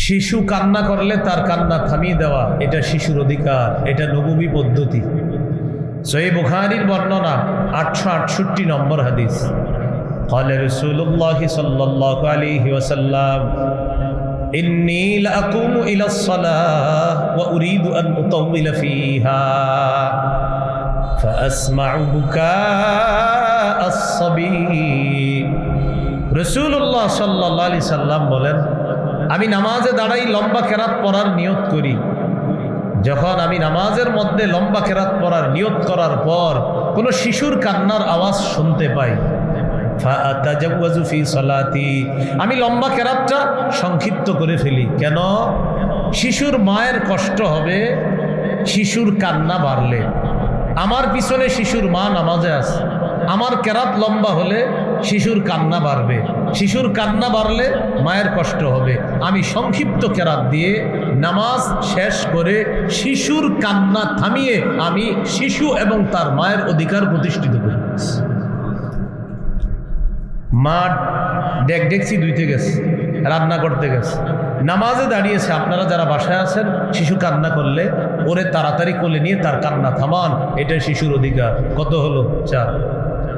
শিশু কান্না করলে তার কান্না থামিয়ে দেওয়া, এটা শিশুর অধিকার, এটা নববী পদ্ধতি। সহিহ বুখারীর বর্ণনা 868 নম্বর হাদিস। قال رسول الله صلى الله عليه وسلم إني لأقوم إلى الصلاة وأريد أن أطول فيها فأسمع بكاء الصبي। রাসূলুল্লাহ সাল্লাল্লাহু আলাইহি সাল্লাম বলেন, আমি নামাজে দাঁড়াই, লম্বা কেরাত পড়ার নিয়ত করি। যখন আমি নামাজের মধ্যে লম্বা কেরাত পড়ার নিয়ত করার পর কোনো শিশুর কান্নার আওয়াজ শুনতে পাই, ফাআতাজাওয়াজু ফি সালাতি, আমি লম্বা কেরাতটা সংক্ষিপ্ত করে ফেলি। কেন? শিশুর মায়ের কষ্ট হবে শিশুর কান্না বাড়লে। আমার পিছনে শিশুর মা নামাজে আছে, আমার কেরাত লম্বা হলে শিশুর কান্না বাড়বে, শিশুর কান্না বাড়লে মায়ের কষ্ট হবে। আমি সংক্ষিপ্ত কেরাত দিয়ে নামাজ শেষ করে শিশুর কান্না থামিয়ে আমি শিশু এবং তার মায়ের অধিকার প্রতিষ্ঠিত করি। মা ডেকছি ধুইতে গেছে, রান্না করতে গেছে, নামাজে দাঁড়িয়েছে। আপনারা যারা বাসায় আছেন, শিশু কান্না করলে ওরে তাড়াতাড়ি কোলে নিয়ে তার কান্না থামান, এটা শিশুর অধিকার। কত হলো? 4।